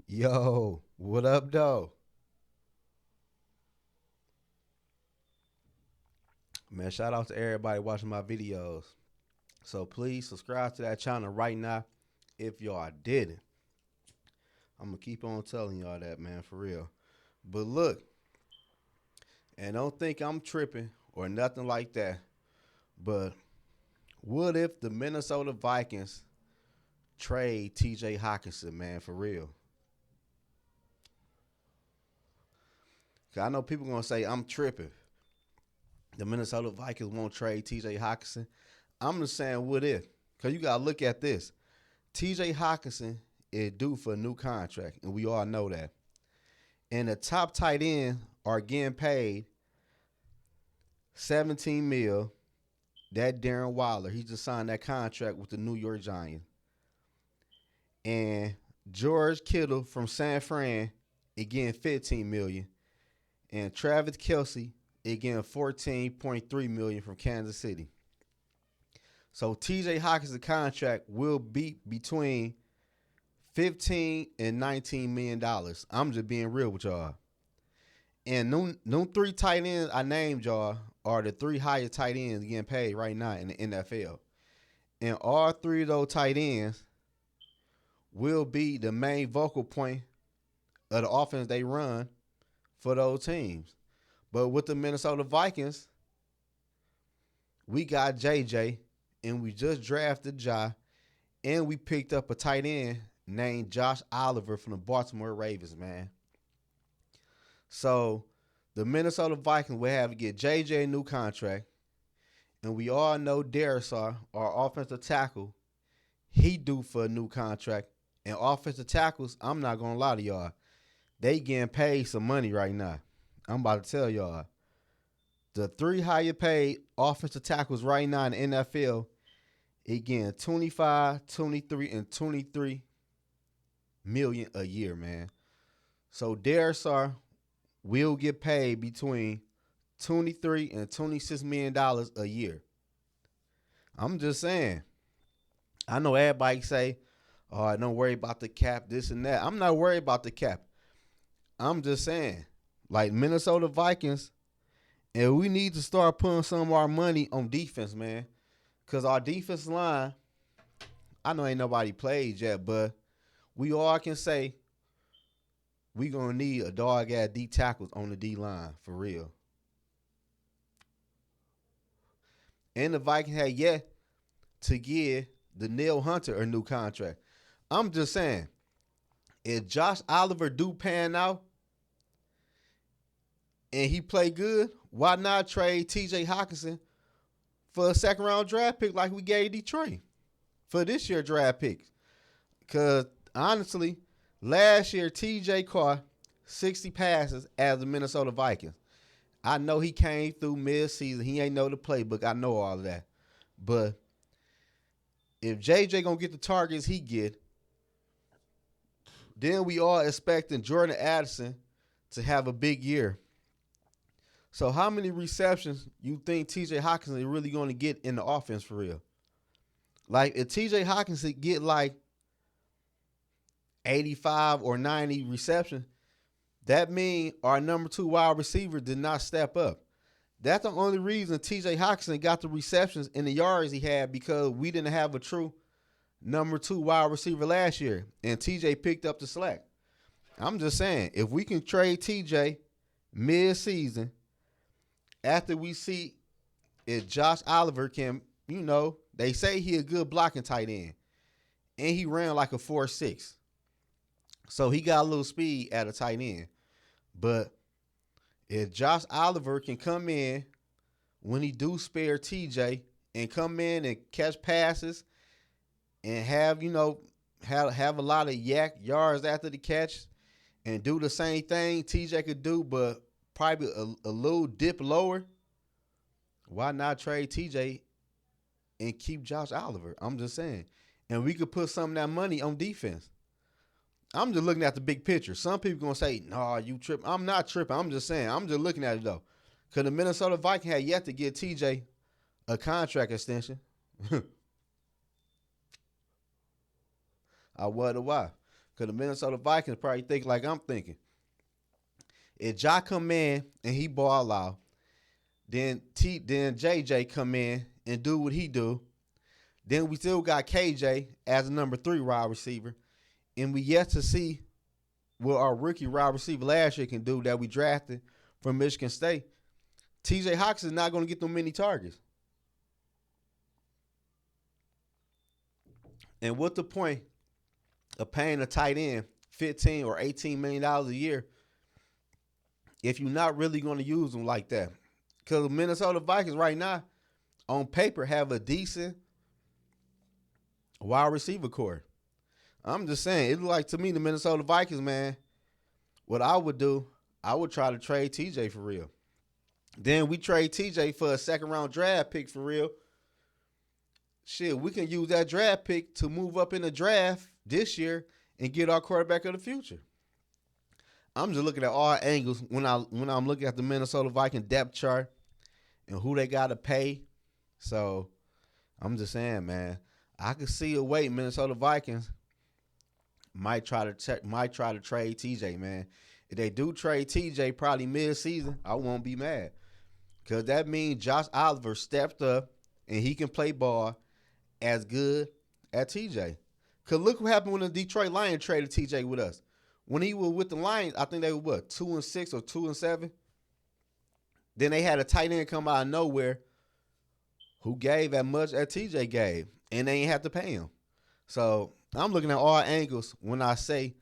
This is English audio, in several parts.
Yo, what up, though? Man, shout out to everybody watching my videos. So please subscribe to that channel right now if y'all didn't. I'm gonna keep on telling y'all that, man, for real. But look, and don't think I'm tripping or nothing like that. But what if the Minnesota Vikings trade TJ Hawkinson, man, for real? 'Cause I know people gonna say I'm tripping. The Minnesota Vikings won't trade TJ Hawkinson. I'm just saying, what if? Because you got to look at this. TJ Hawkinson is due for a new contract, and we all know that. And the top tight ends are getting paid 17 mil. That Darren Waller, he just signed that contract with the New York Giants. And George Kittle from San Fran is getting 15 million. And Travis Kelsey is getting 14.3 million from Kansas City. So TJ Hawkinson's contract will be between 15 and 19 million dollars. I'm just being real with y'all. And them three tight ends I named y'all are the three highest tight ends getting paid right now in the NFL. And all three of those tight ends will be the main vocal point of the offense they run for those teams. But with the Minnesota Vikings, we got JJ, and we just drafted Ja, and we picked up a tight end named Josh Oliver from the Baltimore Ravens, man. So the Minnesota Vikings will have to get JJ a new contract, and we all know Darrisaw, our offensive tackle, he due for a new contract. And offensive tackles, I'm not gonna lie to y'all, they getting paid some money right now. I'm about to tell y'all. The three higher paid offensive tackles right now in the NFL, it getting 25, 23, and 23 million a year, man. So Darrisaw will get paid between 23 and 26 million dollars a year. I'm just saying. I know everybody say, "Oh, don't worry about the cap, this and that." I'm not worried about the cap. I'm just saying, like Minnesota Vikings, and we need to start putting some of our money on defense, man. Cause our defense line, I know ain't nobody played yet, but we all can say we gonna need a dog ass D tackles on the D line for real. And the Vikings had yet to give the Neil Hunter a new contract. I'm just saying, if Josh Oliver do pan out and he play good, why not trade TJ Hawkinson for a second round draft pick like we gave Detroit for this year draft picks? Because honestly, last year TJ caught 60 passes as the Minnesota Vikings. I know he came through mid-season. He ain't know the playbook. I know all of that. But if JJ gonna get the targets he get, then we all expecting Jordan Addison to have a big year. So how many receptions you think TJ Hawkinson is really going to get in the offense for real? Like if TJ Hawkinson get like 85 or 90 receptions, that means our number two wide receiver did not step up. That's the only reason TJ Hawkinson got the receptions and the yards he had, because we didn't have a true number two wide receiver last year, and TJ picked up the slack. I'm just saying, if we can trade TJ mid-season after we see if Josh Oliver can, they say he a good blocking tight end, and he ran like a 4.6. So he got a little speed at a tight end. But if Josh Oliver can come in when he do spare TJ and come in and catch passes and have a lot of yak yards after the catch and do the same thing TJ could do, but probably a little dip lower, why not trade TJ and keep Josh Oliver? I'm just saying. And we could put some of that money on defense. I'm just looking at the big picture. Some people gonna say, "No, you tripping." I'm not tripping. I'm just saying. I'm just looking at it though, because the Minnesota Vikings had yet to get TJ a contract extension. I wonder why. Because the Minnesota Vikings probably think like I'm thinking. If Ja come in and he ball out, then JJ come in and do what he do. Then we still got KJ as a number 3 wide receiver. And we yet to see what our rookie wide receiver last year can do that we drafted from Michigan State. TJ Hawkins is not going to get them many targets. And what's the point of paying a tight end $15 or $18 million a year if you're not really going to use them like that? Because the Minnesota Vikings right now, on paper, have a decent wide receiver core. I'm just saying, it look like to me the Minnesota Vikings, man, what I would do, I would try to trade TJ for real. Then we trade TJ for a second-round draft pick for real. Shit, we can use that draft pick to move up in the draft this year and get our quarterback of the future. I'm just looking at all angles when I'm looking at the Minnesota Vikings depth chart and who they got to pay. So I'm just saying, man, I could see a way Minnesota Vikings might try to trade TJ, man. If they do trade TJ probably mid-season, I won't be mad. Because that means Josh Oliver stepped up and he can play ball as good as TJ. Because look what happened when the Detroit Lions traded TJ with us. When he was with the Lions, I think they were, 2-6 or 2-7? Then they had a tight end come out of nowhere who gave as much as TJ gave, and they ain't have to pay him. So I'm looking at all angles when I say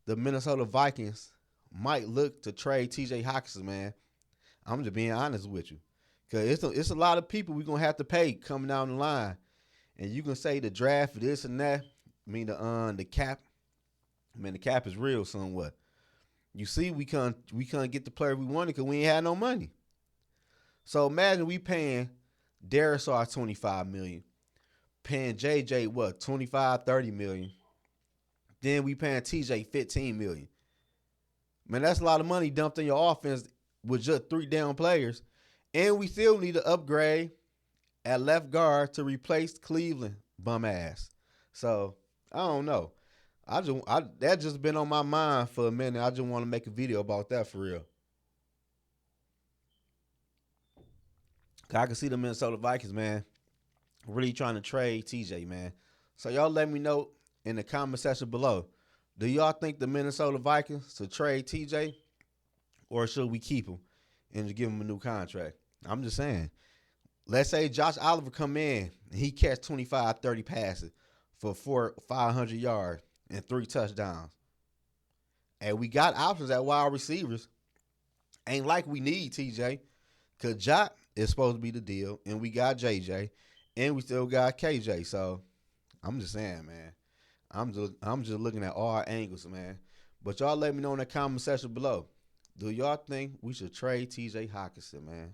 the Minnesota Vikings might look to trade TJ Hawkins, man. I'm just being honest with you. Because it's a lot of people we're going to have to pay coming down the line. And you can say the draft, this and that. I mean, the cap. I mean, the cap is real somewhat. You see, we can't get the player we wanted because we ain't had no money. So imagine we paying Darisaw $25 million. Paying JJ, what, $25, $30 million. Then we paying TJ $15 million. Man, that's a lot of money dumped in your offense with just 3 down players. And we still need to upgrade at left guard to replace Cleveland bum ass. So, I don't know. That just been on my mind for a minute. I just want to make a video about that for real. I can see the Minnesota Vikings, man, really trying to trade TJ, man. So y'all let me know in the comment section below. Do y'all think the Minnesota Vikings should trade TJ, or should we keep him and just give him a new contract? I'm just saying. Let's say Josh Oliver come in and he catch 25, 30 passes for 500 yards and 3 touchdowns. And we got options at wide receivers. Ain't like we need TJ. Because Jock is supposed to be the deal. And we got JJ. And we still got KJ. So, I'm just saying, man. I'm just looking at all angles, man. But y'all let me know in the comment section below. Do y'all think we should trade TJ Hawkinson, man?